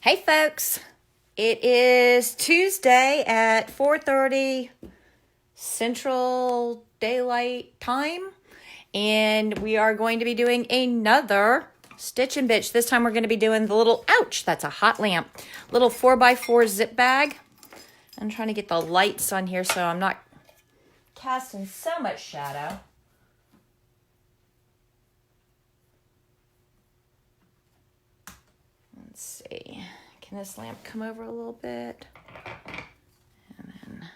Hey folks, it is Tuesday at 4:30 Central Daylight Time, and we are going to be doing another Stitch and Bitch. This time we're going to be doing the little, ouch, that's a hot lamp, little 4x4 zip bag. I'm trying to get the lights on here so I'm not casting so much shadow. Let's see. Can this lamp come over a little bit? And then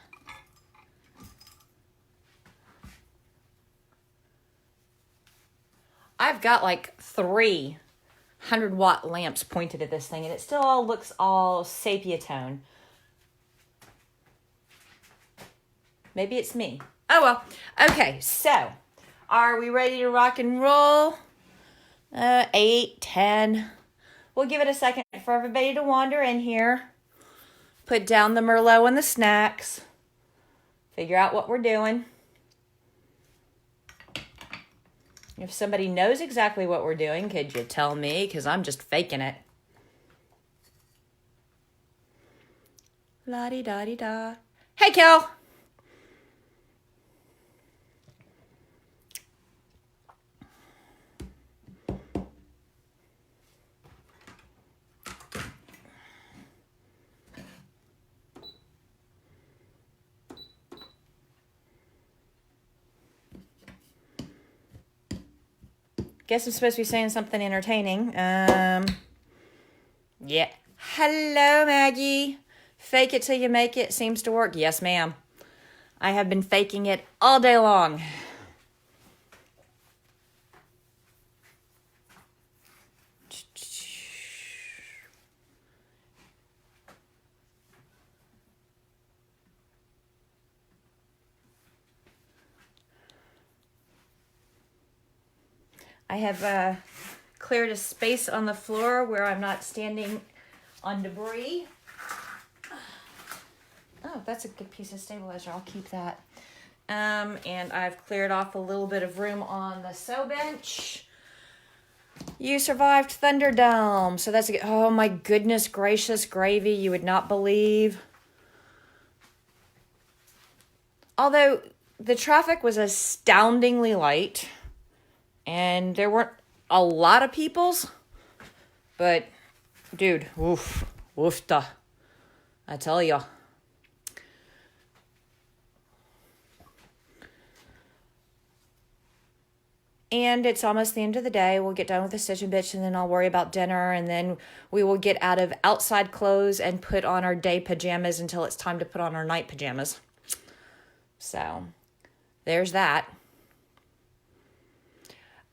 I've got like 300-watt lamps pointed at this thing, and it still all looks all sepia tone. Maybe it's me. Oh well. Okay, so are we ready to rock and roll? 8, 10. We'll give it a second for everybody to wander in here. Put down the Merlot and the snacks. Figure out what we're doing. If somebody knows exactly what we're doing, could you tell me? Because I'm just faking it. La-di-da-di-da. Hey, Kel. Guess I'm supposed to be saying something entertaining. Yeah. Hello, Maggie. Fake it till you make it seems to work. Yes, ma'am. I have been faking it all day long. I have cleared a space on the floor where I'm not standing on debris. Oh, that's a good piece of stabilizer. I'll keep that. And I've cleared off a little bit of room on the sew bench. You survived Thunderdome. So that's a good, oh my goodness gracious gravy. You would not believe. Although the traffic was astoundingly light. And there weren't a lot of peoples, but dude, woofta, I tell ya. And it's almost the end of the day. We'll get done with the Stitch and Bitch, and then I'll worry about dinner, and then we will get out of outside clothes and put on our day pajamas until it's time to put on our night pajamas. So, there's that.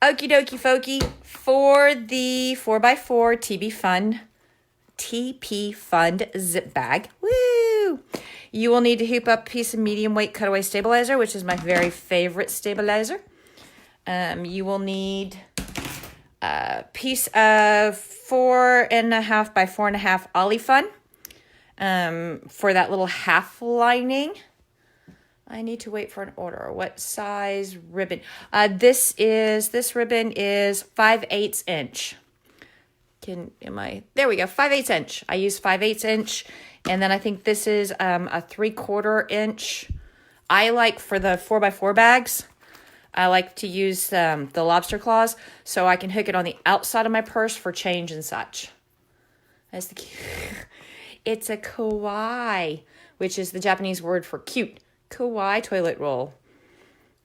Okie dokie folky, for the 4x4 TP Fund zip bag, woo! You will need to hoop up a piece of medium weight cutaway stabilizer, which is my very favorite stabilizer. You will need a piece of 4.5 by 4.5 ollie for that little half lining. I need to wait for an order. What size ribbon? This ribbon is 5/8 inch. There we go, 5/8 inch. I use 5/8 inch. And then I think this is a 3/4 inch. I like for the 4x4 bags, I like to use the lobster claws so I can hook it on the outside of my purse for change and such. That's the It's a kawaii, which is the Japanese word for cute. Kawaii toilet roll.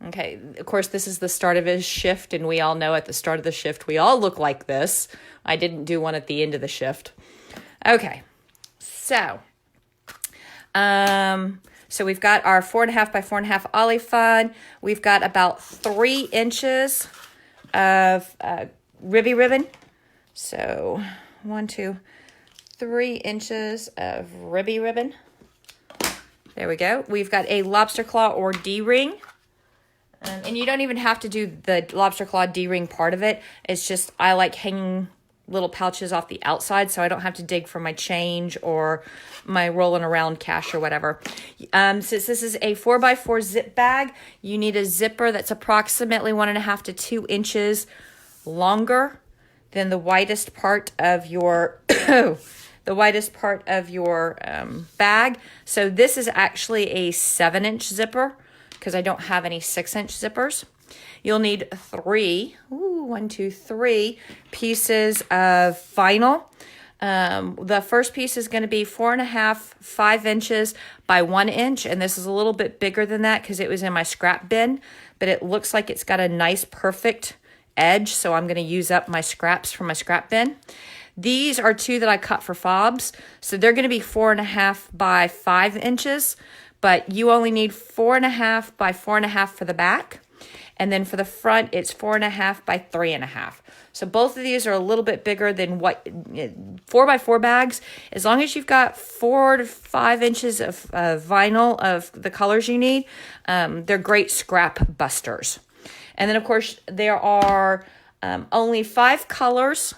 Okay, of course, this is the start of his shift, and we all know at the start of the shift, we all look like this. I didn't do one at the end of the shift. Okay, so we've got our 4.5 by 4.5 ollie fun. We've got about 3 inches of ribby ribbon. So 1, 2, 3 inches of ribby ribbon. There we go. We've got a lobster claw or D-ring. And you don't even have to do the lobster claw D-ring part of it. It's just I like hanging little pouches off the outside so I don't have to dig for my change or my rolling around cash or whatever. Since this is a 4x4 zip bag, you need a zipper that's approximately 1.5 to 2 inches longer than the widest part of your the widest part of your bag. So this is actually a 7-inch zipper because I don't have any 6-inch zippers. You'll need three pieces of vinyl. The first piece is going to be 4.5, 5 inches by 1 inch. And this is a little bit bigger than that because it was in my scrap bin, but it looks like it's got a nice, perfect edge. So I'm going to use up my scraps from my scrap bin. These are 2 that I cut for fobs. So they're going to be 4.5 by 5 inches, but you only need 4.5 by 4.5 for the back. And then for the front, it's 4.5 by 3.5. So both of these are a little bit bigger than what 4x4 bags. As long as you've got 4 to 5 inches of vinyl of the colors you need, they're great scrap busters. And then, of course, there are only 5 colors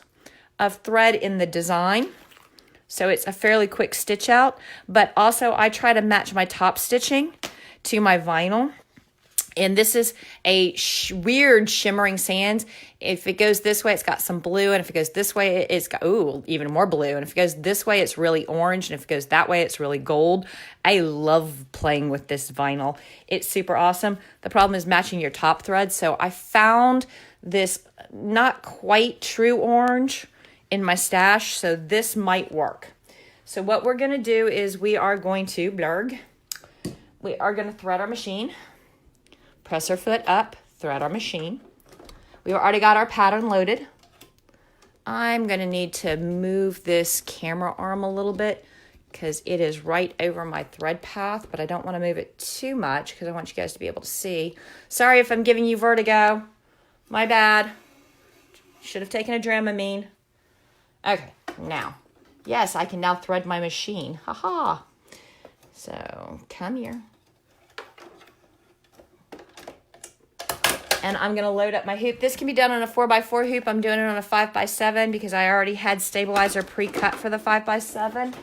of thread in the design. So it's a fairly quick stitch out. But also, I try to match my top stitching to my vinyl. And this is a weird shimmering sand. If it goes this way, it's got some blue. And if it goes this way, it's got, even more blue. And if it goes this way, it's really orange. And if it goes that way, it's really gold. I love playing with this vinyl. It's super awesome. The problem is matching your top thread. So I found this not quite true orange in my stash. So this might work. So what we're going to do is we are going to thread our machine. Press our foot up, thread our machine. We've already got our pattern loaded. I'm going to need to move this camera arm a little bit because it is right over my thread path, but I don't want to move it too much because I want you guys to be able to see. Sorry if I'm giving you vertigo. My bad. Should have taken a Dramamine. Okay, now. Yes, I can now thread my machine. Haha. So, come here. And I'm going to load up my hoop. This can be done on a 4x4 hoop. I'm doing it on a 5x7 because I already had stabilizer pre-cut for the 5x7.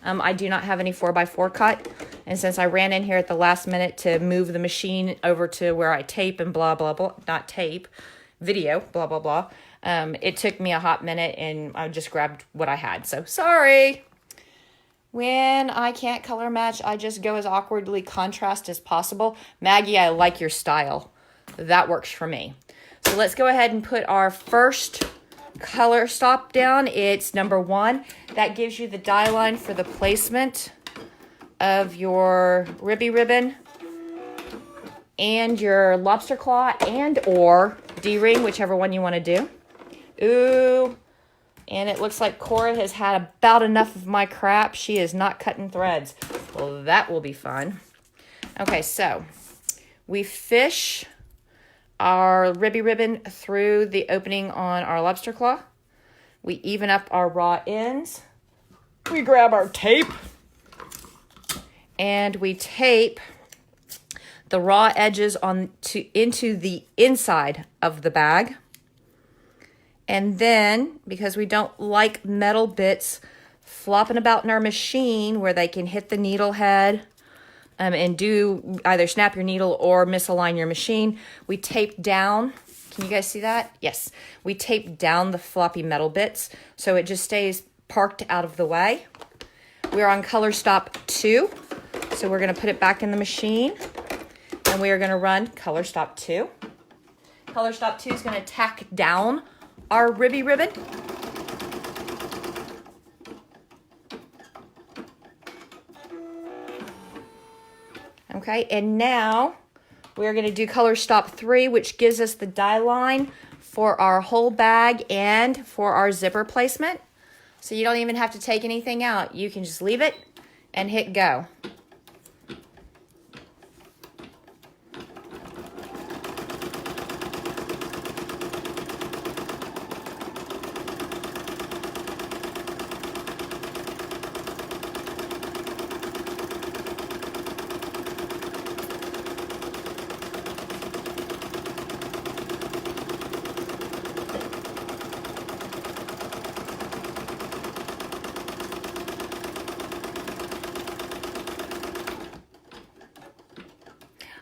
I do not have any 4x4 cut. And since I ran in here at the last minute to move the machine over to where I tape and blah, blah, blah, not tape, video, blah, blah, blah. It took me a hot minute and I just grabbed what I had. So sorry. When I can't color match, I just go as awkwardly contrast as possible. Maggie, I like your style. That works for me. So let's go ahead and put our first color stop down. It's number 1. That gives you the die line for the placement of your ribby ribbon and your lobster claw and or D-ring, whichever one you want to do. Ooh, and it looks like Cora has had about enough of my crap. She is not cutting threads. Well, that will be fun. Okay, so we fish our ribby ribbon through the opening on our lobster claw. We even up our raw ends. We grab our tape and we tape the raw edges into the inside of the bag. And then, because we don't like metal bits flopping about in our machine where they can hit the needle head and do either snap your needle or misalign your machine, we tape down. Can you guys see that? Yes. We tape down the floppy metal bits so it just stays parked out of the way. We're on color stop 2. So we're going to put it back in the machine and we are going to run color stop 2. Color stop 2 is going to tack down our ribby ribbon. Okay, and now we're going to do color stop 3, which gives us the die line for our whole bag and for our zipper placement. So you don't even have to take anything out. You can just leave it and hit go.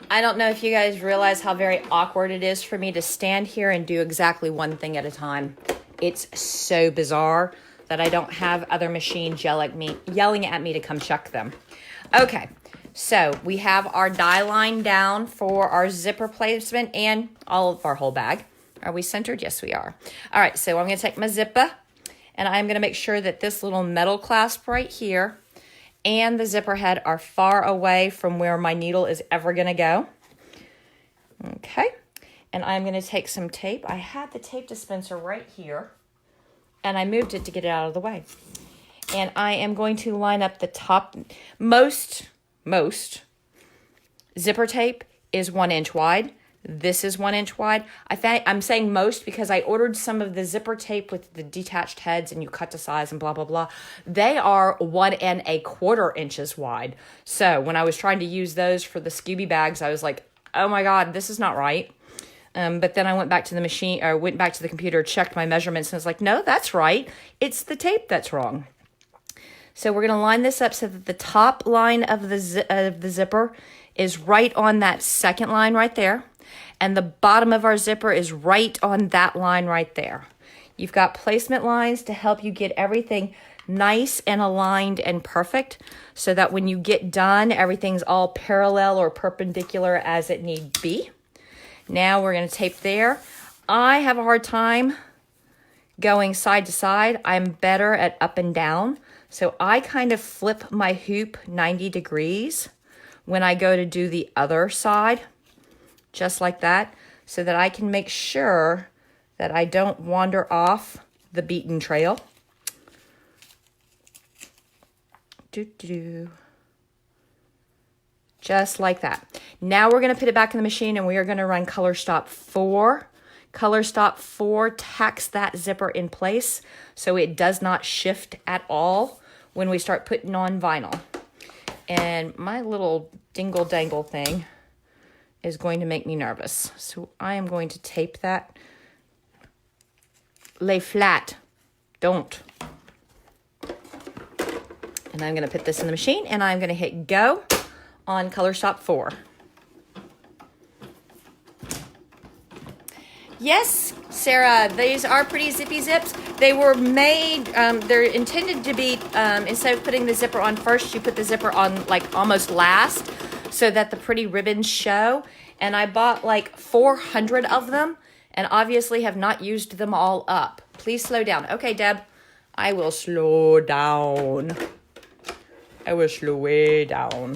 I don't know if you guys realize how very awkward it is for me to stand here and do exactly one thing at a time. It's so bizarre. that I don't have other machines yelling at me to come check them. Okay, so we have our die line down for our zipper placement and all of our whole bag. Are we centered? Yes, we are. All right, so I'm going to take my zipper, and I'm going to make sure that this little metal clasp right here and the zipper head are far away from where my needle is ever going to go. Okay, and I'm going to take some tape. I had the tape dispenser right here, and I moved it to get it out of the way. And I am going to line up the top. Most zipper tape is 1 inch wide. This is 1 inch wide. I'm saying most because I ordered some of the zipper tape with the detached heads and you cut to size and blah, blah, blah. They are 1 1/4 inches wide. So when I was trying to use those for the Scooby bags, I was like, oh my God, this is not right. But then I went back to the machine, or went back to the computer, checked my measurements, and I was like, no, that's right. It's the tape that's wrong. So we're going to line this up so that the top line of the zipper is right on that second line right there. And the bottom of our zipper is right on that line right there. You've got placement lines to help you get everything nice and aligned and perfect so that when you get done, everything's all parallel or perpendicular as it need be. Now we're going to tape there. I have a hard time going side to side. I'm better at up and down. So I kind of flip my hoop 90 degrees when I go to do the other side, just like that, so that I can make sure that I don't wander off the beaten trail. Just like that. Now we're going to put it back in the machine and we are going to run color stop 4. Color stop 4 tacks that zipper in place so it does not shift at all when we start putting on vinyl. And my little dingle dangle thing is going to make me nervous. So I am going to tape that. Lay flat. Don't. And I'm going to put this in the machine and I'm going to hit go on color stop 4. Yes, Sarah, these are pretty zippy zips. They were made, they're intended to be, instead of putting the zipper on first, you put the zipper on like almost last so that the pretty ribbons show. And I bought like 400 of them and obviously have not used them all up. Please slow down. Okay, Deb, I will slow down. I will slow way down.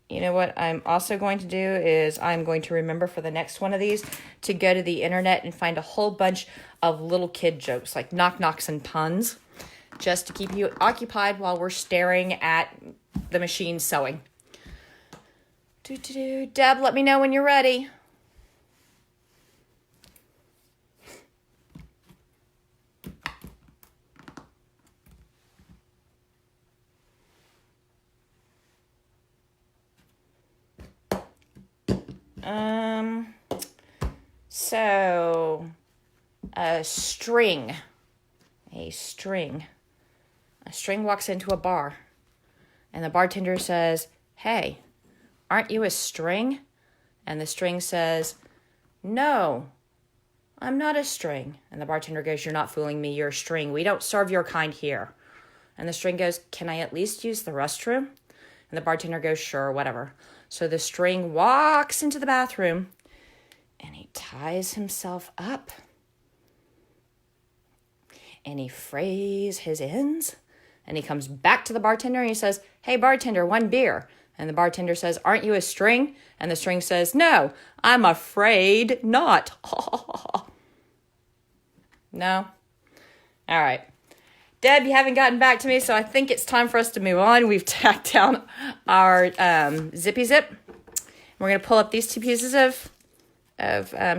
You know what I'm also going to do is I'm going to remember for the next one of these to go to the internet and find a whole bunch of little kid jokes like knock knocks and puns just to keep you occupied while we're staring at the machine sewing. Deb, let me know when you're ready. So a string walks into a bar and the bartender says, "Hey, aren't you a string?" And the string says, "No, I'm not a string." And the bartender goes, "You're not fooling me. You're a string. We don't serve your kind here." And the string goes, "Can I at least use the restroom?" And the bartender goes, "Sure, whatever." So the string walks into the bathroom and he ties himself up and he frays his ends and he comes back to the bartender and he says, "Hey, bartender, 1 beer." And the bartender says, "Aren't you a string?" And the string says, "No, I'm afraid not." No? All right. Deb, you haven't gotten back to me, so I think it's time for us to move on. We've tacked down our zippy zip. We're going to pull up these 2 pieces of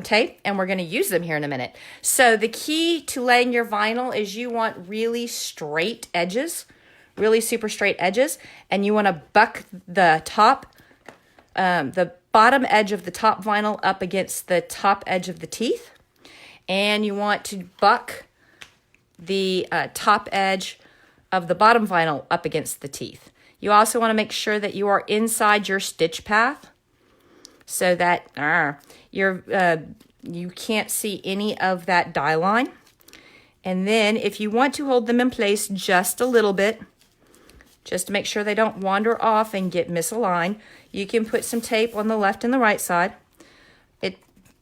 tape, and we're going to use them here in a minute. So the key to laying your vinyl is you want really straight edges, really super straight edges, and you want to buck the bottom edge of the top vinyl up against the top edge of the teeth, and you want to buck the top edge of the bottom vinyl up against the teeth. You also want to make sure that you are inside your stitch path so that your You can't see any of that die line. And then if you want to hold them in place just a little bit, just to make sure they don't wander off and get misaligned, you can put some tape on the left and the right side.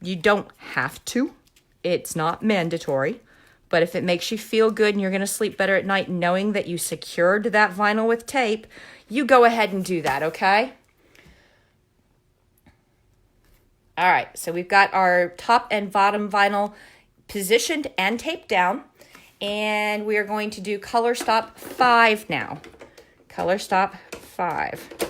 You don't have to. It's not mandatory. But if it makes you feel good and you're going to sleep better at night knowing that you secured that vinyl with tape, you go ahead and do that, okay? All right, so we've got our top and bottom vinyl positioned and taped down. And we are going to do color stop 5 now. Color stop 5.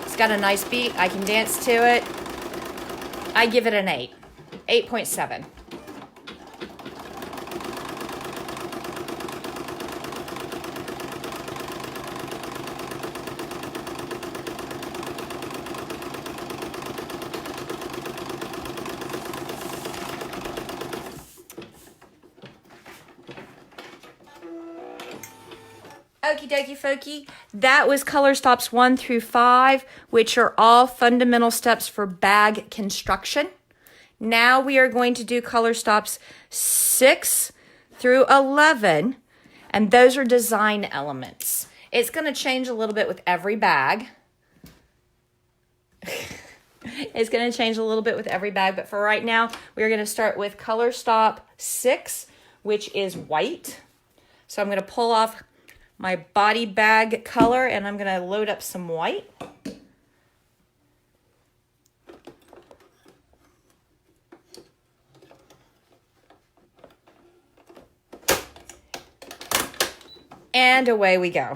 It's got a nice beat. I can dance to it. I give it an 8. 8.7. Okie dokie folky, that was color stops 1 through 5, which are all fundamental steps for bag construction. Now we are going to do color stops 6 through 11, and those are design elements. It's going to change a little bit with every bag. It's going to change a little bit with every bag, but for right now, we're going to start with color stop 6, which is white. So I'm going to pull off my body bag color and I'm going to load up some white. And away we go.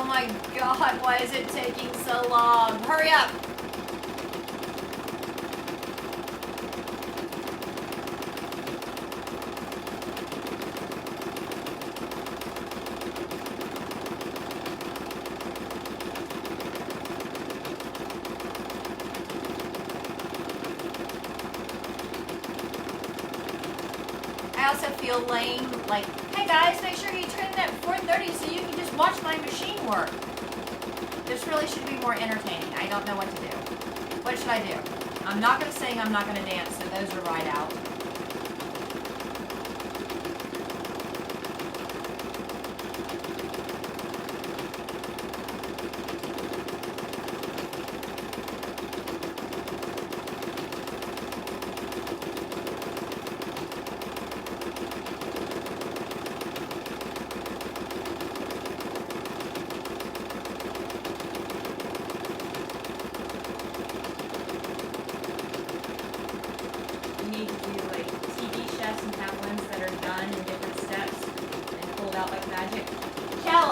Oh my God, why is it taking so long? Hurry up. I also feel lame, like, hey guys, make sure you tune in at 4:30 so you can just watch my machine work. This really should be more entertaining. I don't know what to do. What should I do? I'm not going to sing, I'm not going to dance, so those are right out.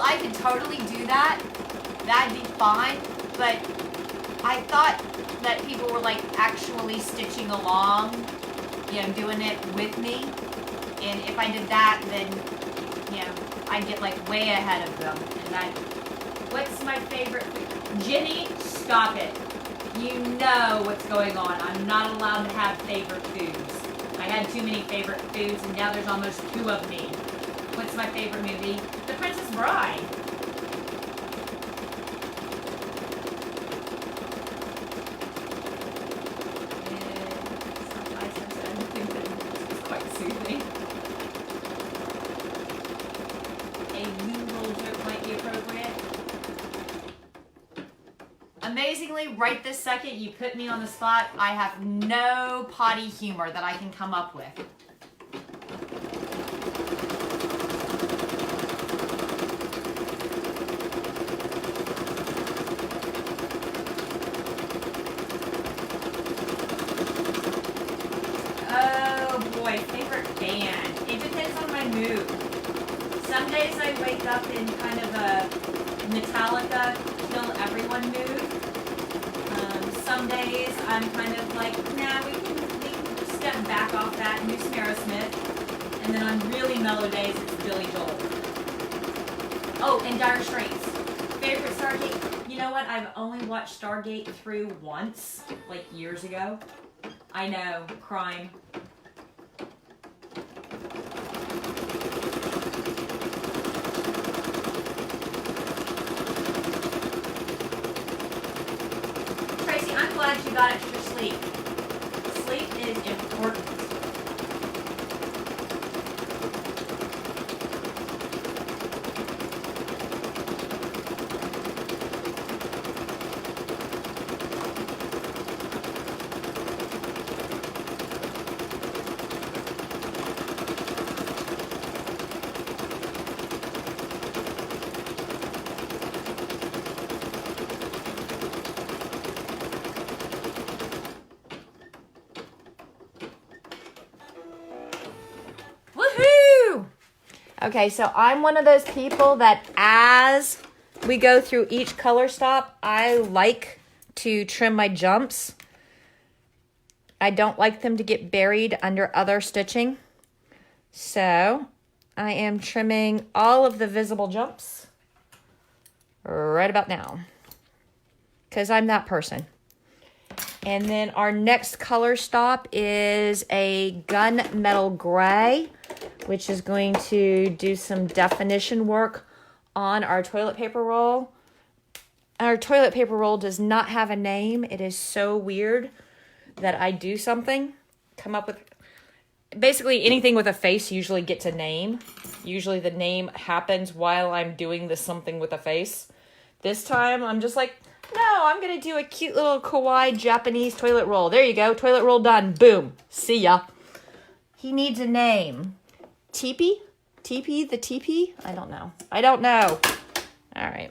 I could totally do that. That'd be fine. But I thought that people were like actually stitching along, you know, doing it with me. And if I did that, then, you know, I'd get like way ahead of them. And that, what's my favorite food? Jenny, stop it. You know what's going on. I'm not allowed to have favorite foods. I had too many favorite foods and now there's almost 2 of me. What's my favorite movie? The Princess Bride. I think that this is quite soothing. A loo-roll joke might be appropriate. Amazingly, right this second, you put me on the spot. I have no potty humor that I can come up with. Favorite band. It depends on my mood. Some days I wake up in kind of a Metallica, Kill Everyone mood. Some days I'm kind of like, nah, we can step back off that and do some Aerosmith. And then on really mellow days, it's Billy Joel. Oh, and Dire Straits. Favorite Stargate? You know what? I've only watched Stargate through once, like years ago. I know, crime. I'm glad you got extra sleep. Sleep is important. Okay, so I'm one of those people that as we go through each color stop, I like to trim my jumps. I don't like them to get buried under other stitching. So I am trimming all of the visible jumps right about now because I'm that person. And then our next color stop is a gunmetal gray, which is going to do some definition work on our toilet paper roll. Our toilet paper roll does not have a name. It is so weird that I do something, come up with, basically anything with a face usually gets a name. Usually the name happens while I'm doing this something with a face. This time I'm just like, no, I'm going to do a cute little kawaii Japanese toilet roll. There you go. Toilet roll done. Boom. See ya. He needs a name. Teepee? Teepee the teepee? I don't know. All right.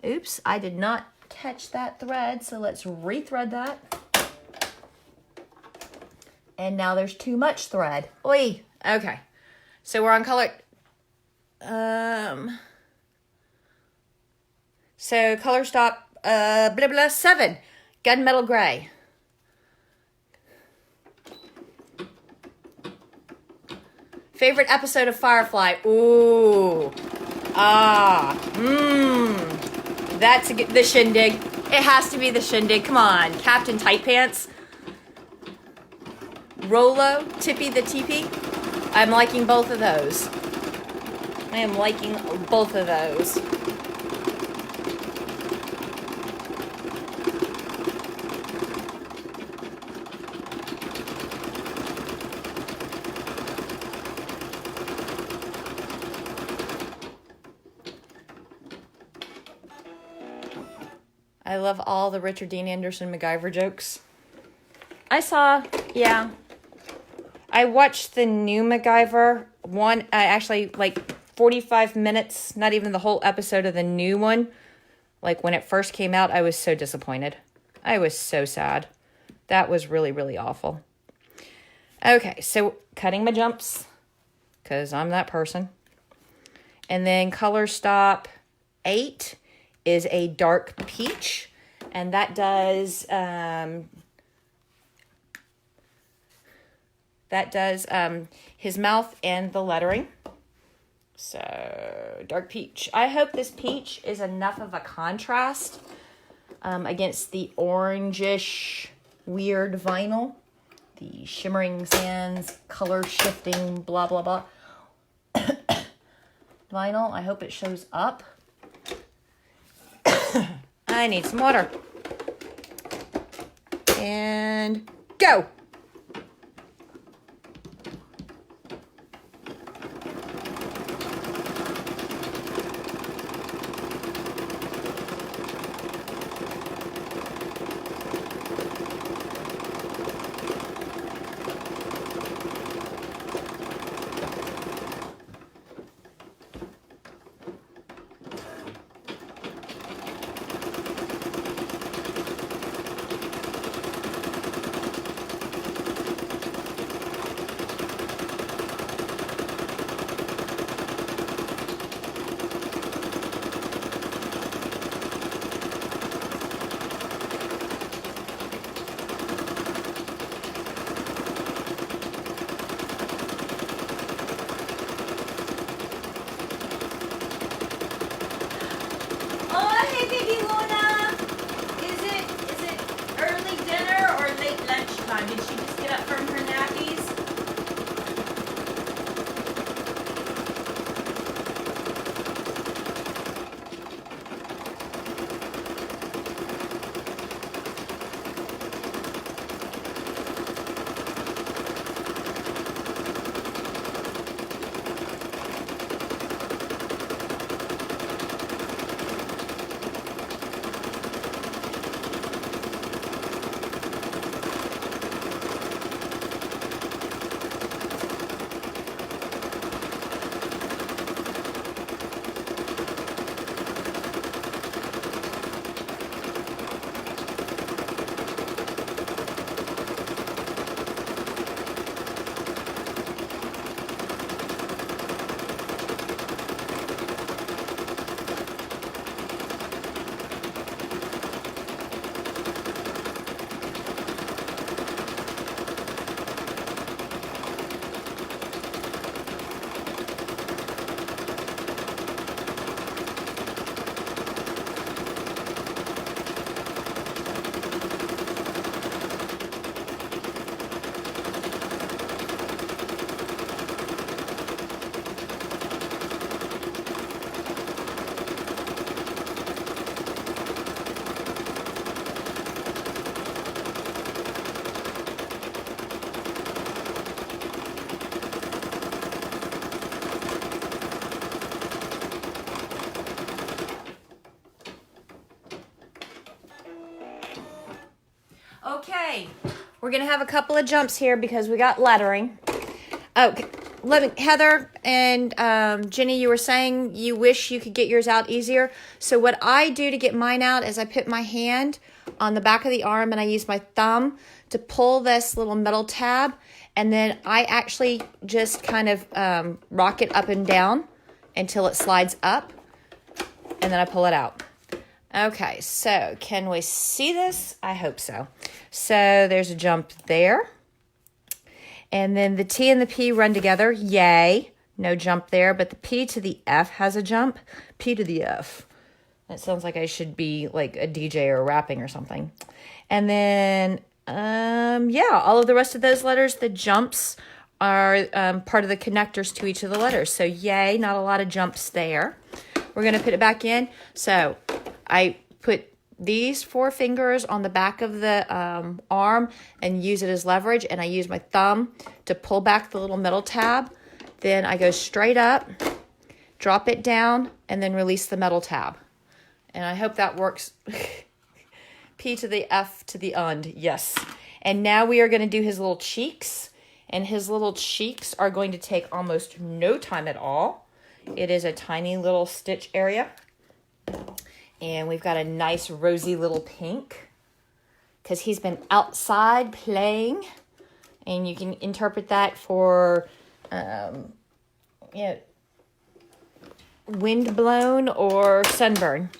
Oops, I did not catch that thread, so let's rethread that. And now there's too much thread. Oi. Okay. So we're on color. So color stop, blah, blah, 7. Gunmetal Gray. Favorite episode of Firefly? Ooh. That's the Shindig. It has to be the Shindig. Come on. Captain Tight Pants. Rolo, Tippy the Teepee. I'm liking both of those. I am liking both of those. I love all the Richard Dean Anderson MacGyver jokes. I watched the new MacGyver one, actually like 45 minutes, not even the whole episode of the new one. Like when it first came out, I was so disappointed. I was so sad. That was really, really awful. Okay, so cutting my jumps, because I'm that person. And then color stop 8 is a dark peach. And that does... his mouth and the lettering. So, dark peach. I hope this peach is enough of a contrast against the orangish, weird vinyl. The shimmering sands, color shifting, blah, blah, blah. Vinyl, I hope it shows up. I need some water. And go! Did she just get up from her nappies? Okay, we're going to have a couple of jumps here because we got lettering. Oh, Heather and Jenny, you were saying you wish you could get yours out easier. So what I do to get mine out is I put my hand on the back of the arm and I use my thumb to pull this little metal tab. And then I actually just kind of rock it up and down until it slides up. And then I pull it out. Okay, so can we see this? I hope so. So there's a jump there. And then the T and the P run together. Yay. No jump there, but the P to the F has a jump. P to the F. That sounds like I should be like a DJ or rapping or something. And then, yeah, all of the rest of those letters, the jumps are part of the connectors to each of the letters. So yay, not a lot of jumps there. We're going to put it back in. So I put these 4 fingers on the back of the arm and use it as leverage. And I use my thumb to pull back the little metal tab. Then I go straight up, drop it down, and then release the metal tab. And I hope that works. P to the F to the und. Yes. And now we are going to do his little cheeks. And his little cheeks are going to take almost no time at all. It is a tiny little stitch area. And we've got a nice rosy little pink because he's been outside playing. And you can interpret that for, wind blown or sunburn.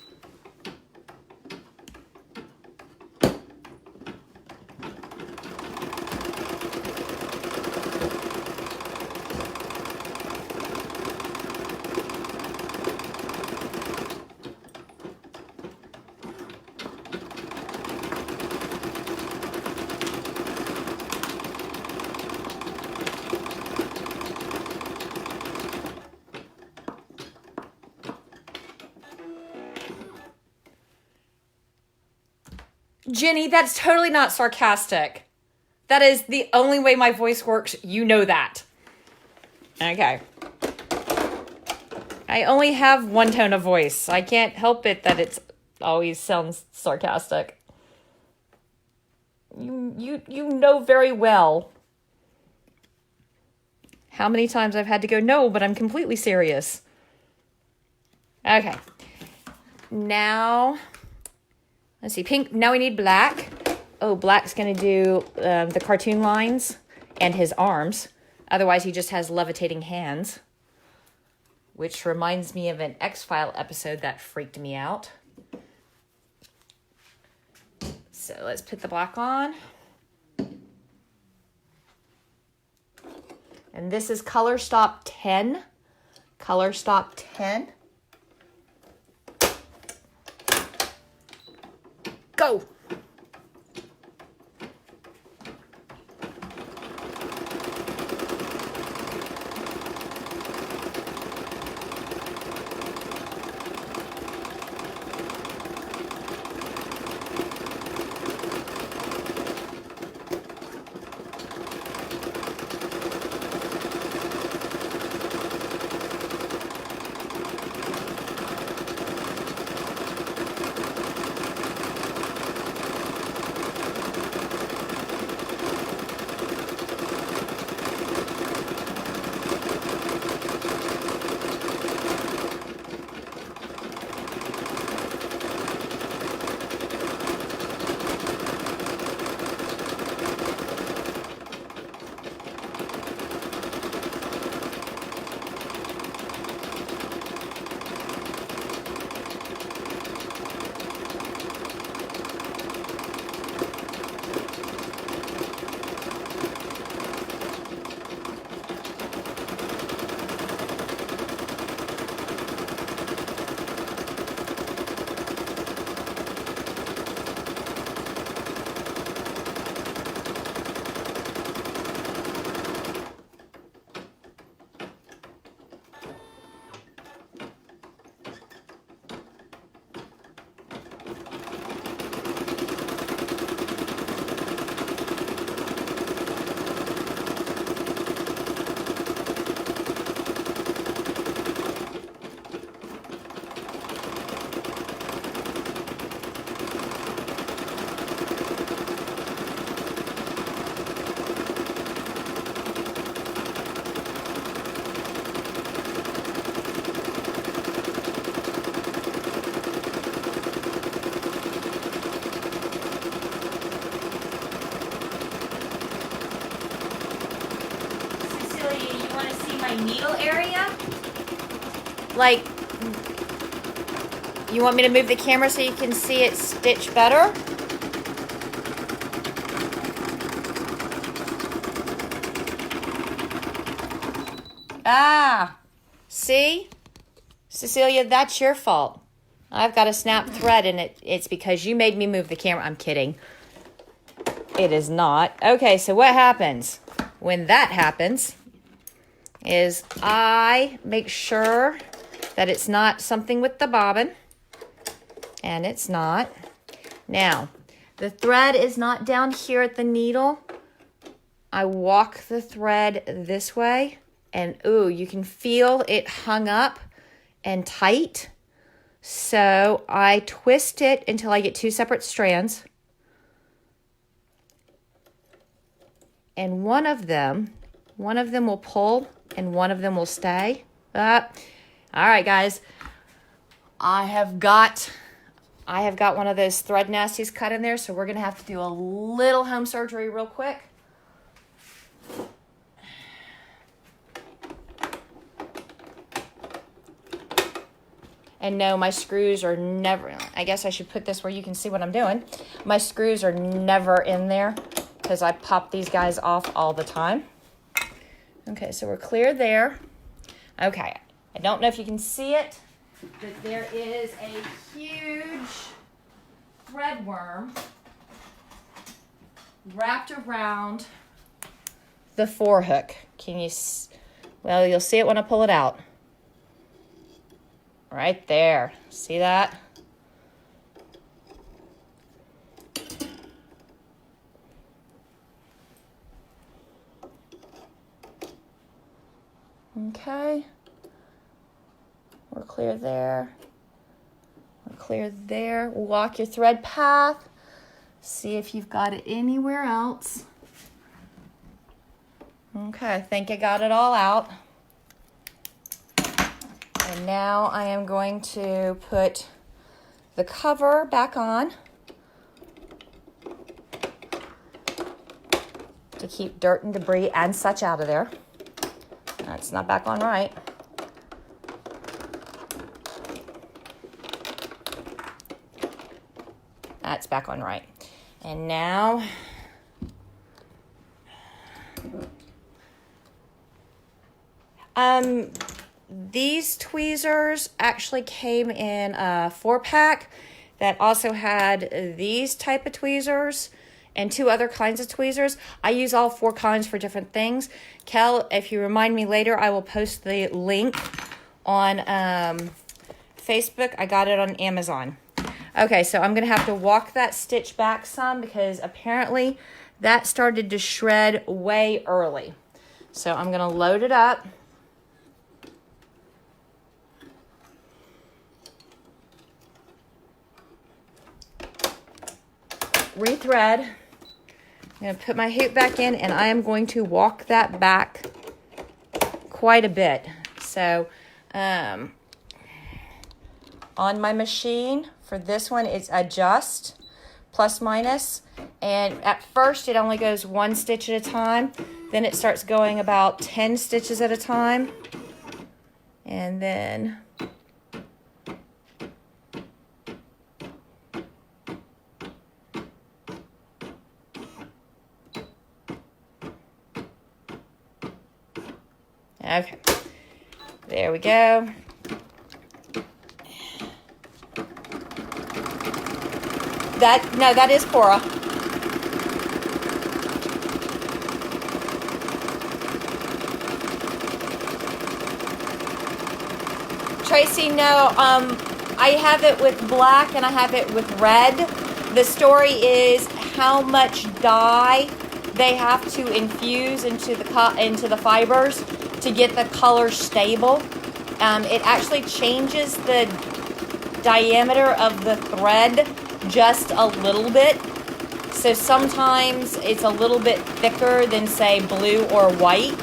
Jenny, that's totally not sarcastic. That is the only way my voice works. You know that. Okay. I only have one tone of voice. I can't help it that it always sounds sarcastic. You know very well how many times I've had to go, no, but I'm completely serious. Okay. Now... let's see, pink. Now we need black. Oh, black's going to do the cartoon lines and his arms. Otherwise, he just has levitating hands. Which reminds me of an X-File episode that freaked me out. So let's put the black on. And this is color stop 10. Color stop 10. Go! Needle area, like You want me to move the camera so you can see it stitch better? Ah, see? Cecilia, that's your fault. I've got a snap thread and it's because you made me move the camera. I'm kidding. It is not. Okay, so what happens when that happens is I make sure that it's not something with the bobbin, and it's not. Now, the thread is not down here at the needle. I walk the thread this way, and ooh, you can feel it hung up and tight. So I twist it until I get two separate strands. And one of them will pull and one of them will stay. All right, guys. I have got one of those thread nasties cut in there, so we're gonna have to do a little home surgery real quick. And no, my screws are never, I guess I should put this where you can see what I'm doing. My screws are never in there because I pop these guys off all the time. Okay, so we're clear there. Okay, I don't know if you can see it, but there is a huge thread worm wrapped around the forehook. Can you, well, you'll see it when I pull it out. Right there. See that? Okay. We're clear there. We're clear there. Walk your thread path. See if you've got it anywhere else. Okay, I think I got it all out. And now I am going to put the cover back on to keep dirt and debris and such out of there. That's not back on right. That's back on right. And now these tweezers actually came in a 4-pack that also had these type of tweezers and 2 other kinds of tweezers. I use all 4 kinds for different things. Kel, if you remind me later, I will post the link on Facebook. I got it on Amazon. Okay, so I'm going to have to walk that stitch back some because apparently that started to shred way early. So I'm going to load it up. Rethread. I'm going to put my hoop back in and I am going to walk that back quite a bit. So on my machine for this one, it's adjust plus minus, and at first it only goes 1 stitch at a time, then it starts going about 10 stitches at a time, and then okay, there we go. That is Cora. Tracy, no, I have it with black and I have it with red. The story is how much dye they have to infuse into the fibers to get the color stable. It actually changes the diameter of the thread just a little bit. So sometimes it's a little bit thicker than, say, blue or white,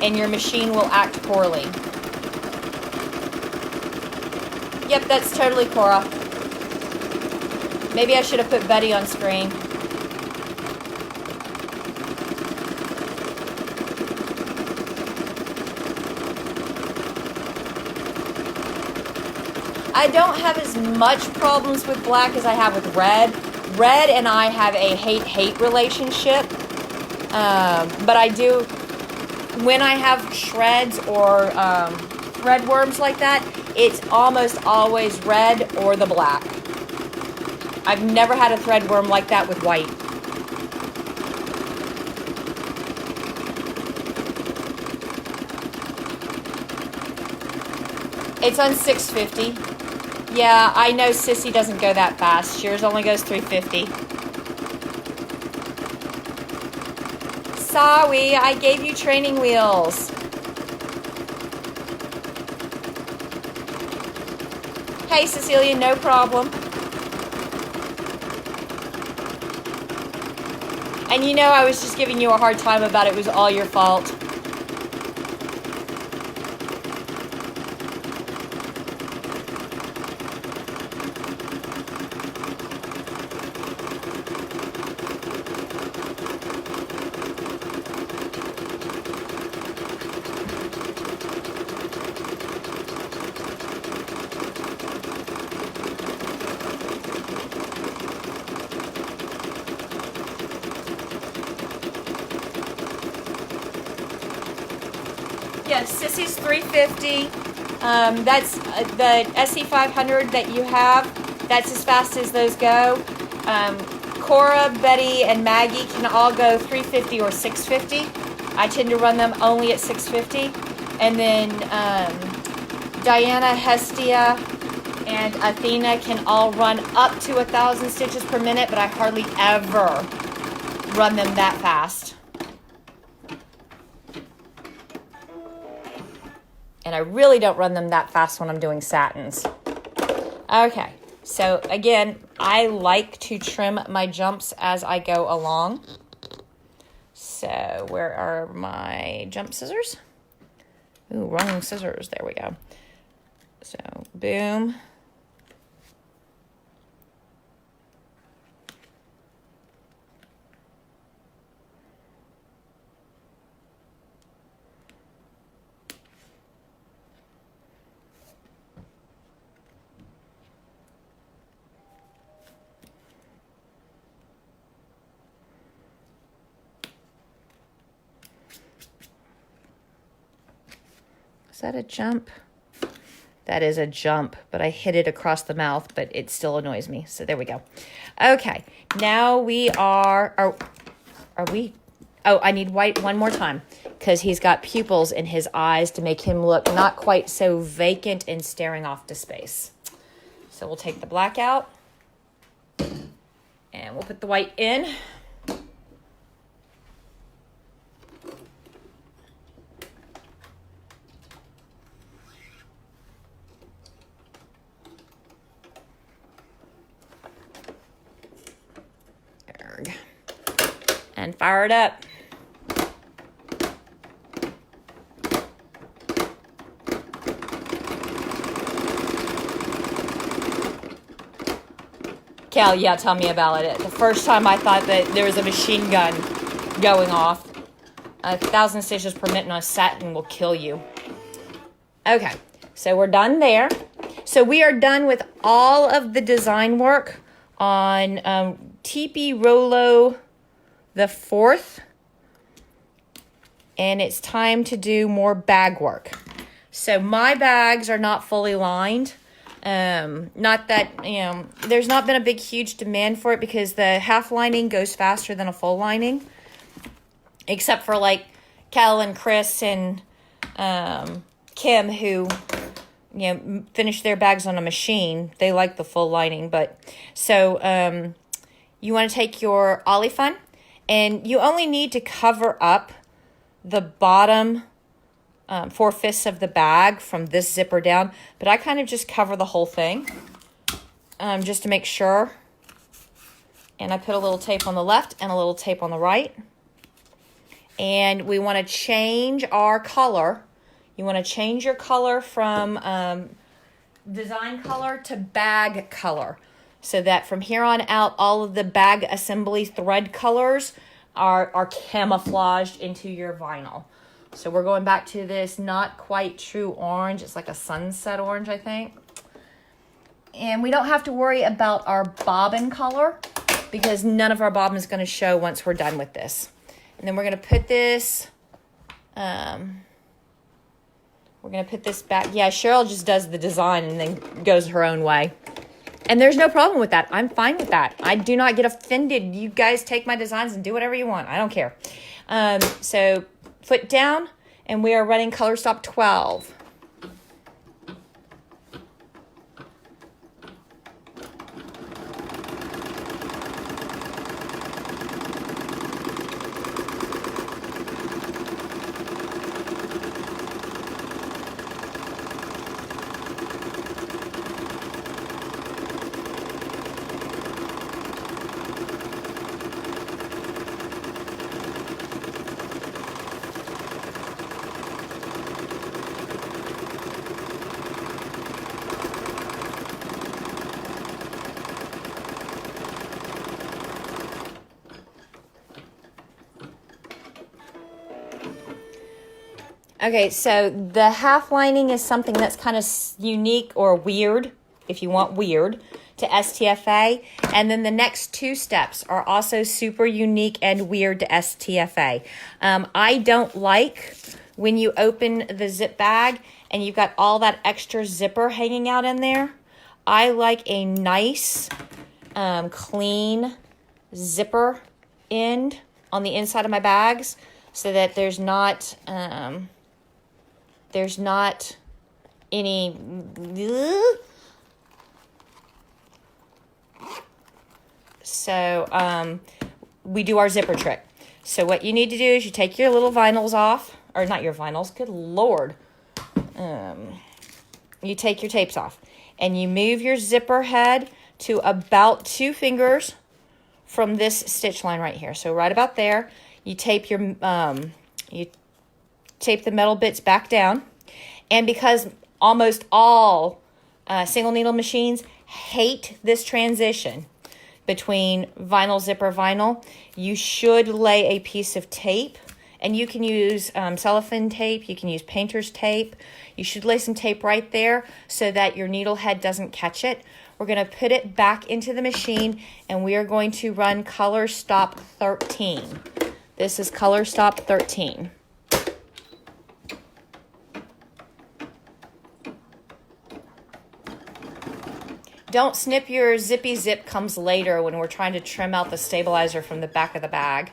and your machine will act poorly. Yep, that's totally Cora. Maybe I should have put Betty on screen. I don't have as much problems with black as I have with red. Red and I have a hate-hate relationship. But I do, when I have shreds or thread worms like that, it's almost always red or the black. I've never had a thread worm like that with white. It's on 650. Yeah, I know Sissy doesn't go that fast. Yours only goes 350. Sorry, I gave you training wheels. Hey, Cecilia, no problem. And you know I was just giving you a hard time about it was all your fault. Yes, Sissy's 350. That's the SE500 that you have. That's as fast as those go. Cora, Betty, and Maggie can all go 350 or 650. I tend to run them only at 650. And then Diana, Hestia, and Athena can all run up to 1,000 stitches per minute, but I hardly ever run them that fast. And I really don't run them that fast when I'm doing satins. Okay, so again, I like to trim my jumps as I go along. So where are my jump scissors? Ooh, wrong scissors. There we go. So boom. Is that a jump? That is a jump, but I hit it across the mouth, but it still annoys me. So there we go. Okay, now we are we? Oh, I need white one more time because he's got pupils in his eyes to make him look not quite so vacant and staring off to space. So we'll take the black out and we'll put the white in. And fire it up. Cal, yeah, tell me about it. The first time I thought that there was a machine gun going off. 1,000 stitches per minute on a satin will kill you. Okay, so we're done there. So we are done with all of the design work on Teepee Rolo the 4th, and it's time to do more bag work. So my bags are not fully lined. Not that, there's not been a big, huge demand for it because the half lining goes faster than a full lining, except for like Cal and Chris and Kim, who finish their bags on a machine. They like the full lining, but so you want to take your olifant. And you only need to cover up the bottom 4/5 of the bag from this zipper down. But I kind of just cover the whole thing just to make sure. And I put a little tape on the left and a little tape on the right. And we want to change our color. You want to change your color from design color to bag color. So that from here on out, all of the bag assembly thread colors are camouflaged into your vinyl. So we're going back to this not quite true orange. It's like a sunset orange, I think. And we don't have to worry about our bobbin color because none of our bobbin is going to show once we're done with this. And then we're going to put this, back. Yeah, Cheryl just does the design and then goes her own way. And there's no problem with that. I'm fine with that. I do not get offended. You guys take my designs and do whatever you want. I don't care. So foot down, and we are running color stop 12. Okay, so the half lining is something that's kind of unique or weird, if you want weird, to STFA. And then the next two steps are also super unique and weird to STFA. I don't like when you open the zip bag and you've got all that extra zipper hanging out in there. I like a nice, clean zipper end on the inside of my bags so that there's not any we do our zipper trick. So what you need to do is you take your little vinyls off, or not your vinyls, good Lord. You take your tapes off and you move your zipper head to about 2 fingers from this stitch line right here. So right about there, you tape your you tape the metal bits back down. And because almost all single needle machines hate this transition between vinyl, zipper, vinyl, you should lay a piece of tape. And you can use cellophane tape, you can use painter's tape. You should lay some tape right there so that your needle head doesn't catch it. We're going to put it back into the machine and we are going to run color stop 13. This is color stop 13. Don't snip your zippy zip, comes later when we're trying to trim out the stabilizer from the back of the bag.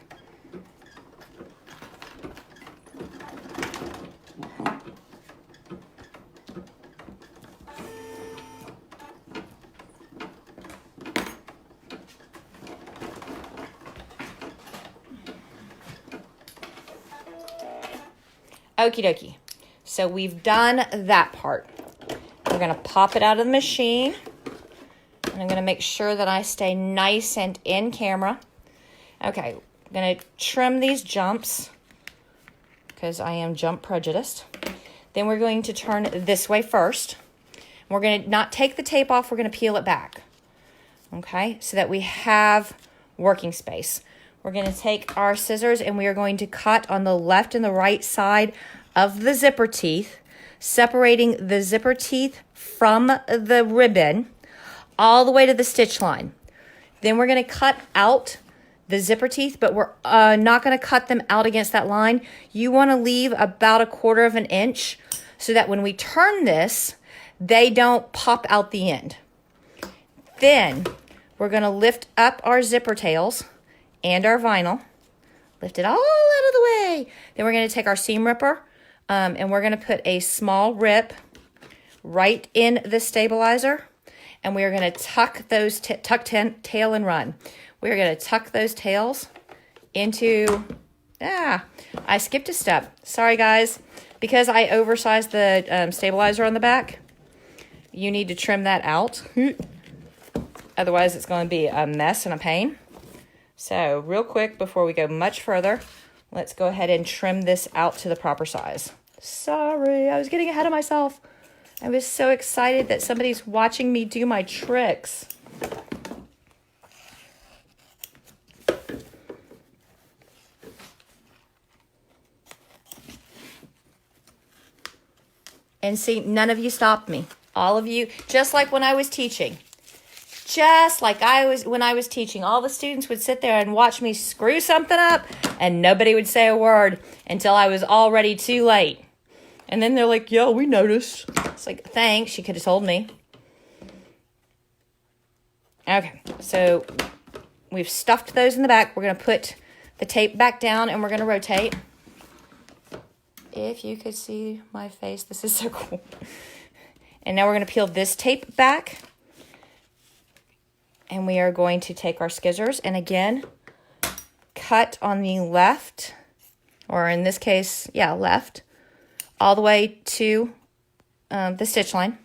Okie dokie. So we've done that part. We're going to pop it out of the machine. And I'm going to make sure that I stay nice and in camera. Okay, I'm going to trim these jumps because I am jump prejudiced. Then we're going to turn this way first. We're going to not take the tape off. We're going to peel it back. Okay, so that we have working space. We're going to take our scissors and we are going to cut on the left and the right side of the zipper teeth, separating the zipper teeth from the ribbon all the way to the stitch line. Then we're going to cut out the zipper teeth, but we're not going to cut them out against that line. You want to leave about 1/4 of an inch so that when we turn this, they don't pop out the end. Then we're going to lift up our zipper tails and our vinyl. Lift it all out of the way. Then we're going to take our seam ripper and we're going to put a small rip right in the stabilizer. And we are going to tuck those, tail and run. We're going to tuck those tails into, I skipped a step. Sorry, guys. Because I oversized the stabilizer on the back, you need to trim that out. Otherwise, it's going to be a mess and a pain. So real quick, before we go much further, let's go ahead and trim this out to the proper size. Sorry, I was getting ahead of myself. I was so excited that somebody's watching me do my tricks. And see, none of you stopped me. All of you, just like when I was teaching. Just like when I was teaching, all the students would sit there and watch me screw something up, and nobody would say a word until I was already too late. And then they're like, "Yeah, we noticed." It's like, thanks, you could have told me. Okay, so we've stuffed those in the back. We're going to put the tape back down, and we're going to rotate. If you could see my face, this is so cool. And now we're going to peel this tape back. And we are going to take our scissors and again, cut on the left, or in this case, left, all the way to the stitch line.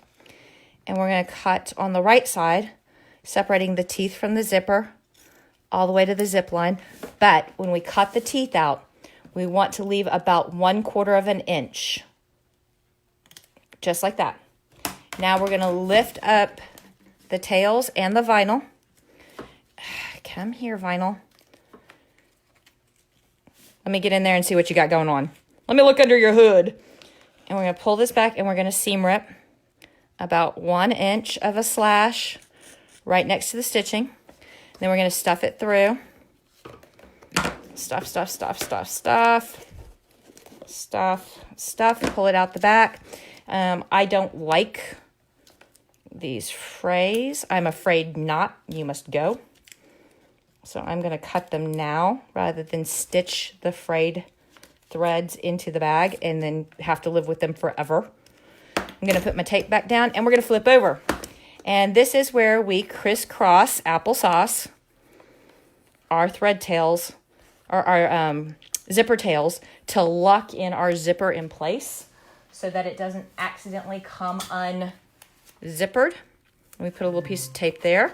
And we're going to cut on the right side, separating the teeth from the zipper, all the way to the zip line. But when we cut the teeth out, we want to leave about 1/4 of an inch. Just like that. Now we're going to lift up the tails and the vinyl. Come here, vinyl. Let me get in there and see what you got going on. Let me look under your hood. And we're going to pull this back and we're going to seam rip about 1 inch of a slash right next to the stitching. Then we're going to stuff it through. Stuff, stuff, stuff, stuff, stuff. Stuff, stuff. Pull it out the back. I don't like these frays. I'm afraid not. You must go. So I'm going to cut them now rather than stitch the frayed threads into the bag and then have to live with them forever. I'm going to put my tape back down and we're going to flip over. And this is where we crisscross applesauce our thread tails or our zipper tails to lock in our zipper in place so that it doesn't accidentally come unzippered. We put a little piece of tape there.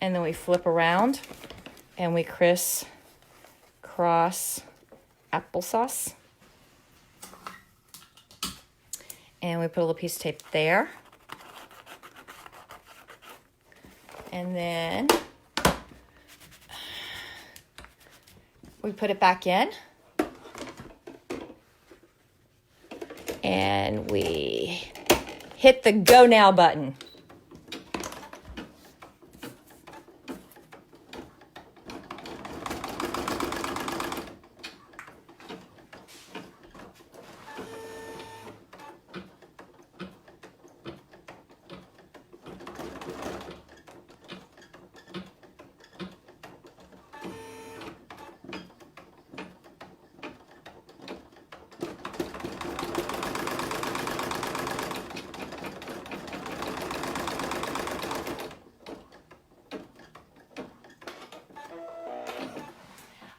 And then we flip around and we crisscross applesauce. And we put a little piece of tape there. And then we put it back in. And we hit the go now button.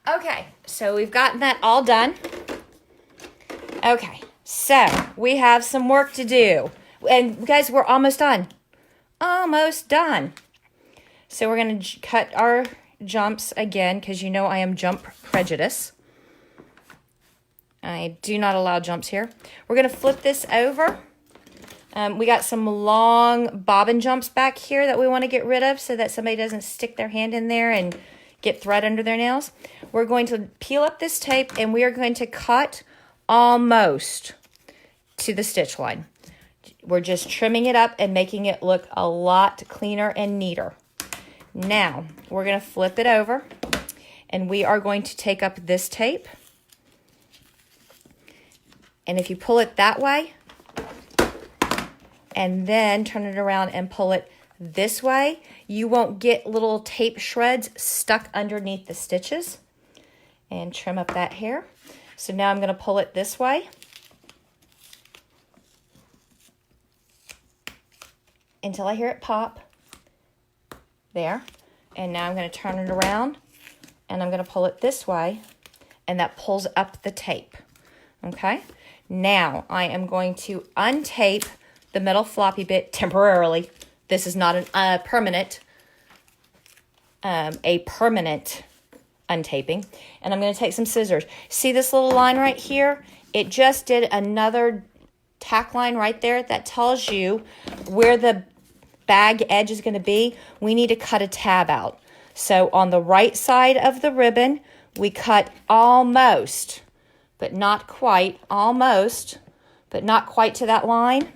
Okay, so we've gotten that all done. Okay, so we have some work to do. And guys, we're almost done. Almost done. So we're going to cut our jumps again because you know I am jump prejudice. I do not allow jumps here. We're going to flip this over. We got some long bobbin jumps back here that we want to get rid of so that somebody doesn't stick their hand in there and get thread under their nails. We're going to peel up this tape and we are going to cut almost to the stitch line. We're just trimming it up and making it look a lot cleaner and neater. Now, we're going to flip it over and we are going to take up this tape. And if you pull it that way and then turn it around and pull it this way, you won't get little tape shreds stuck underneath the stitches. And trim up that hair. So now I'm going to pull it this way. Until I hear it pop. There. And now I'm going to turn it around. And I'm going to pull it this way. And that pulls up the tape. Okay. Now I am going to untape the metal floppy bit temporarily. This is not a permanent untaping. And I'm going to take some scissors. See this little line right here? It just did another tack line right there. That tells you where the bag edge is going to be. We need to cut a tab out. So on the right side of the ribbon, we cut almost, but not quite, almost, but not quite to that line.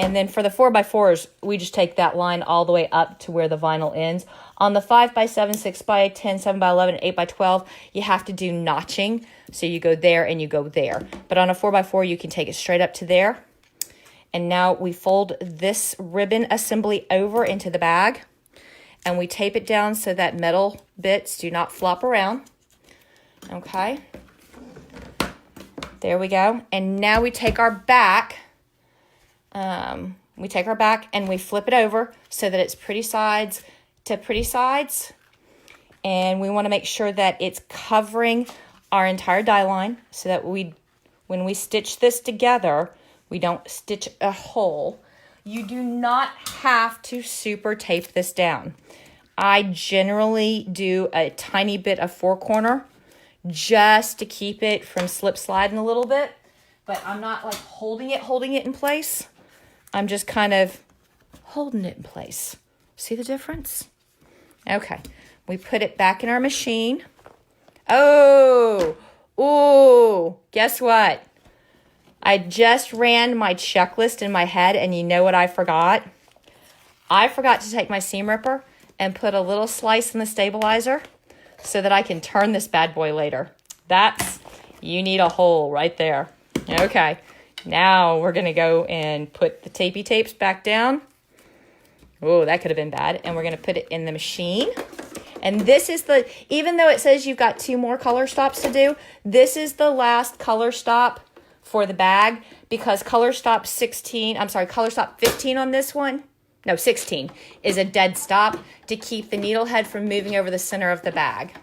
And then for the 4x4s, we just take that line all the way up to where the vinyl ends. On the 5x7, 6x10, 7x11, 8x12, you have to do notching. So you go there and you go there. But on a 4x4, you can take it straight up to there. And now we fold this ribbon assembly over into the bag. And we tape it down so that metal bits do not flop around. Okay. There we go. And now we take our back. And we flip it over so that it's pretty sides to pretty sides. And we want to make sure that it's covering our entire die line so that when we stitch this together, we don't stitch a hole. You do not have to super tape this down. I generally do a tiny bit of 4-corner just to keep it from slip sliding a little bit, but I'm not like holding it in place. I'm just kind of holding it in place. See the difference? Okay, we put it back in our machine. Oh, guess what? I just ran my checklist in my head, and you know what I forgot? I forgot to take my seam ripper and put a little slice in the stabilizer so that I can turn this bad boy later. You need a hole right there. Okay, now we're gonna go and put the tapey tapes back down. Oh, that could have been bad. And we're gonna put it in the machine. And this is even though it says you've got 2 more color stops to do, this is the last color stop for the bag because color stop 15 on this one, no, 16 is a dead stop to keep the needle head from moving over the center of the bag.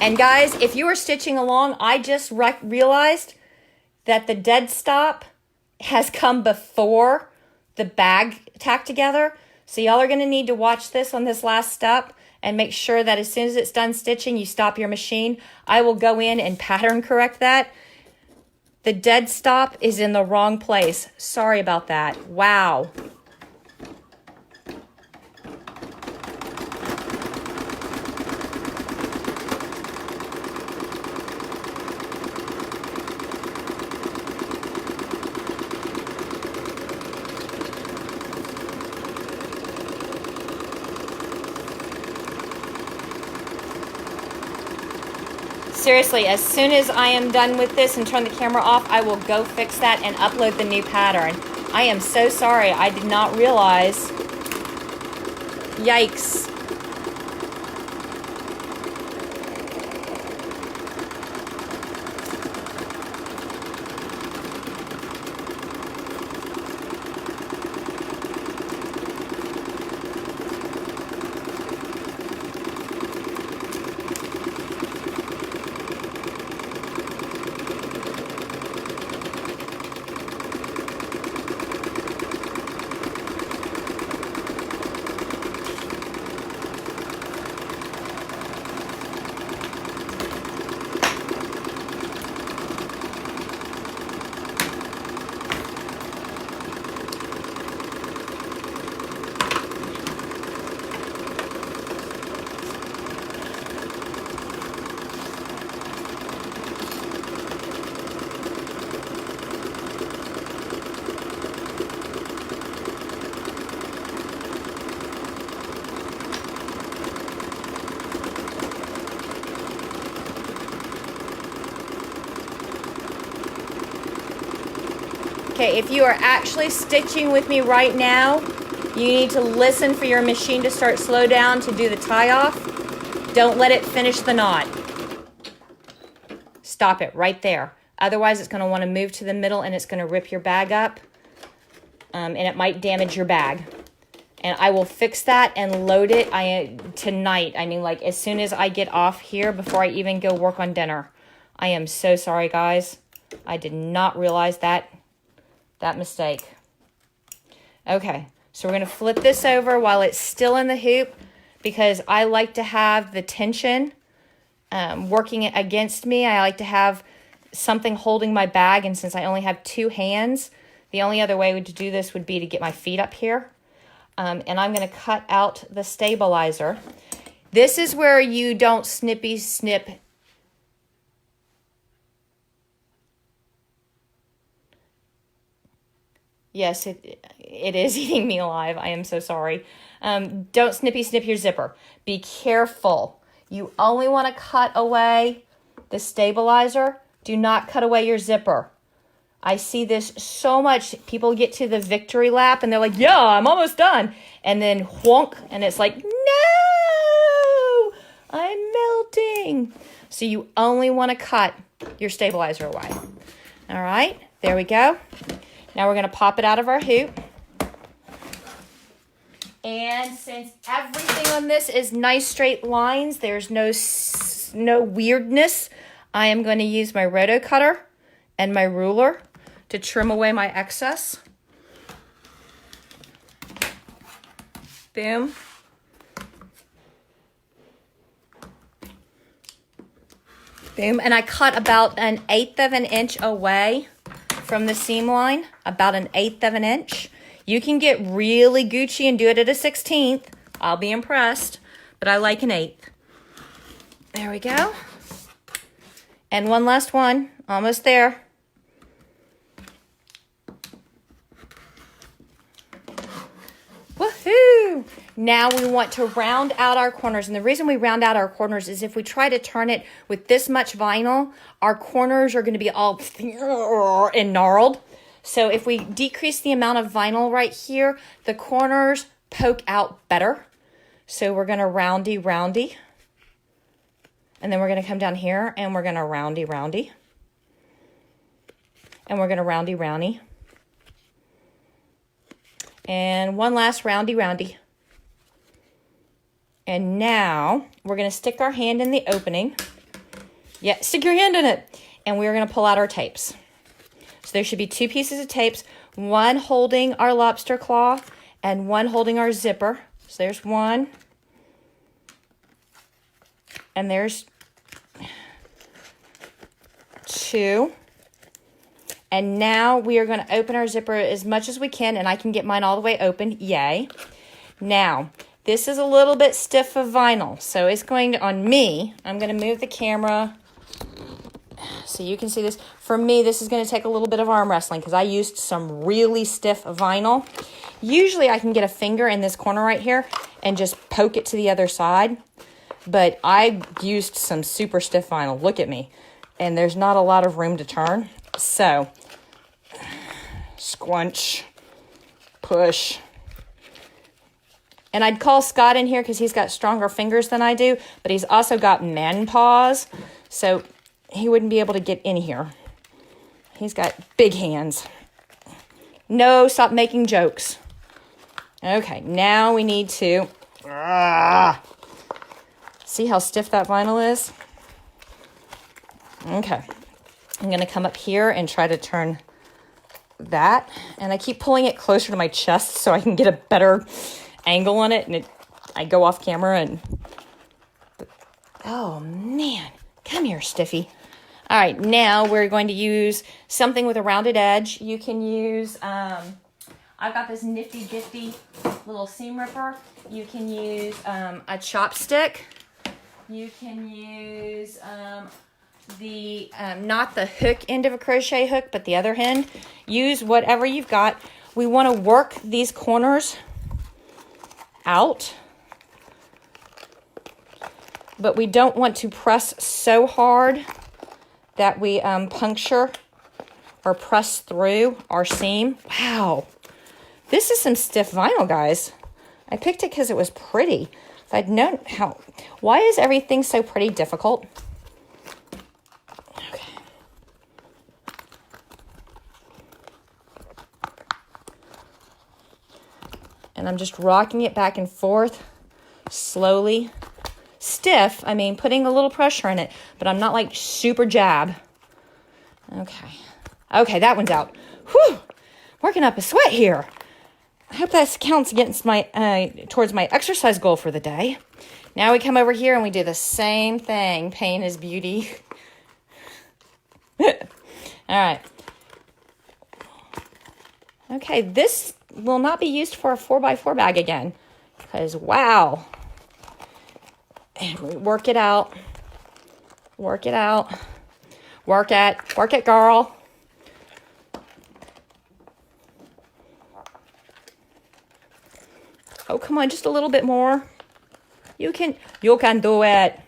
And guys, if you are stitching along, I just realized that the dead stop has come before the bag tacked together. So y'all are going to need to watch this on this last step and make sure that as soon as it's done stitching, you stop your machine. I will go in and pattern correct that. The dead stop is in the wrong place. Sorry about that. Wow. Seriously, as soon as I am done with this and turn the camera off, I will go fix that and upload the new pattern. I am so sorry. I did not realize. Yikes. Okay, if you are actually stitching with me right now, you need to listen for your machine to start slow down to do the tie off. Don't let it finish the knot. Stop it right there. Otherwise, it's going to want to move to the middle and it's going to rip your bag up. And it might damage your bag. And I will fix that and load it tonight. I mean, like as soon as I get off here before I even go work on dinner. I am so sorry, guys. I did not realize that mistake. Okay, so we're going to flip this over while it's still in the hoop because I like to have the tension working against me. I like to have something holding my bag, and since I only have 2 hands, the only other way to do this would be to get my feet up here. and I'm going to cut out the stabilizer. This is where you don't snippy snip. Yes, it is eating me alive. I am so sorry. Don't snippy snip your zipper. Be careful. You only want to cut away the stabilizer. Do not cut away your zipper. I see this so much. People get to the victory lap and they're like, yeah, I'm almost done. And then whonk, and it's like, no, I'm melting. So you only want to cut your stabilizer away. All right, there we go. Now we're going to pop it out of our hoop. And since everything on this is nice straight lines, there's no weirdness, I am going to use my roto cutter and my ruler to trim away my excess. Boom. Boom. And I cut about 1/8 of an inch away from the seam line, about 1/8 of an inch. You can get really Gucci and do it at a 1/16. I'll be impressed, but I like 1/8. There we go. And one last one, almost there. Woohoo! Now we want to round out our corners. And the reason we round out our corners is if we try to turn it with this much vinyl, our corners are going to be all and gnarled. So if we decrease the amount of vinyl right here, the corners poke out better. So we're going to roundy. And then we're going to come down here and we're going to roundy. And we're going to roundy. And one last roundy. And now we're going to stick our hand in the opening. Yeah, stick your hand in it. And we're going to pull out our tapes. So there should be 2 pieces of tapes, one holding our lobster claw and one holding our zipper. So there's one. And there's 2. And now we are going to open our zipper as much as we can, and I can get mine all the way open. Yay. Now, this is a little bit stiff of vinyl, so it's going to, on me, I'm going to move the camera so you can see this. For me, this is going to take a little bit of arm wrestling because I used some really stiff vinyl. Usually I can get a finger in this corner right here and just poke it to the other side, but I used some super stiff vinyl. Look at me. And there's not a lot of room to turn. So, squunch, push. And I'd call Scott in here because he's got stronger fingers than I do, but he's also got man paws, so he wouldn't be able to get in here. He's got big hands. No, stop making jokes. Okay, now we need to... See how stiff that vinyl is? Okay. I'm going to come up here and try to turn that. And I keep pulling it closer to my chest so I can get a better angle on it. And I go off camera and... Oh, man. Come here, Stiffy. All right, now we're going to use something with a rounded edge. You can use... I've got this nifty-gifty little seam ripper. You can use a chopstick. You can use... not the hook end of a crochet hook, but the other end. Use whatever you've got. We want to work these corners out, but we don't want to press so hard that we puncture or press through our seam. Wow, this is some stiff vinyl, guys. I picked it because it was pretty. If I'd known why is everything so pretty difficult? And I'm just rocking it back and forth slowly. Stiff, I mean, putting a little pressure in it, but I'm not like super jab. Okay, that one's out. Whew, working up a sweat here. I hope that counts against my towards my exercise goal for the day. Now we come over here and we do the same thing. Pain is beauty. All right. Okay, this will not be used for a 4x4 bag again. Because, wow. And we work it out. Work it out. Work it, girl. Oh, come on, just a little bit more. You can do it.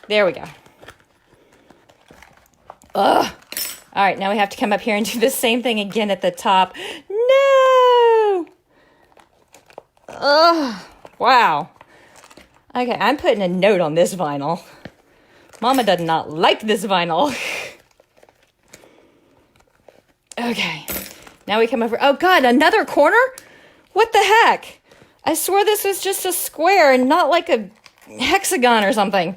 There we go. All right, now we have to come up here and do the same thing again at the top. No! Wow. Okay, I'm putting a note on this vinyl. Mama does not like this vinyl. Okay, now we come over. Oh God, another corner? What the heck? I swear this was just a square and not like a hexagon or something.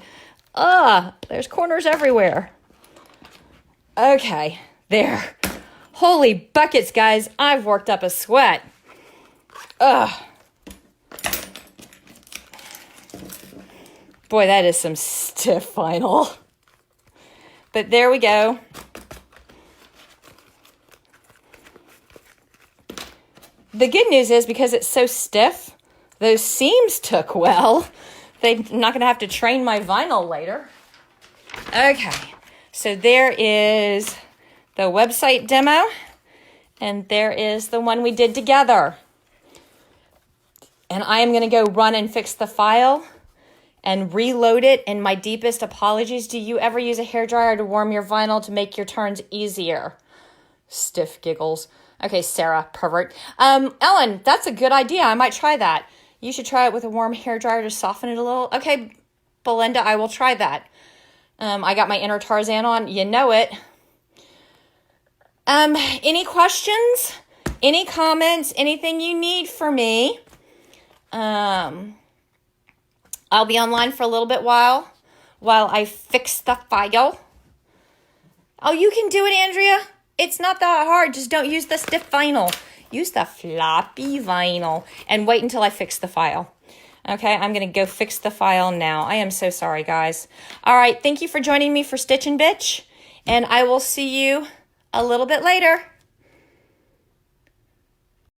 There's corners everywhere. Okay, there. Holy buckets, guys. I've worked up a sweat. Boy, that is some stiff vinyl. But there we go. The good news is because it's so stiff, those seams took well. They're not going to have to train my vinyl later. Okay, so there is the website demo, and there is the one we did together. And I am going to go run and fix the file and reload it. And my deepest apologies. Do you ever use a hairdryer to warm your vinyl to make your turns easier? Stiff giggles. Okay, Sarah, pervert. Ellen, that's a good idea. I might try that. You should try it with a warm hairdryer to soften it a little. Okay, Belinda, I will try that. I got my inner Tarzan on. You know it. Any questions? Any comments? Anything you need for me? I'll be online for a little bit while I fix the file. Oh, you can do it, Andrea. It's not that hard. Just don't use the stiff vinyl. Use the floppy vinyl and wait until I fix the file. Okay, I'm going to go fix the file now. I am so sorry, guys. All right, thank you for joining me for Stitch and Bitch, and I will see you a little bit later.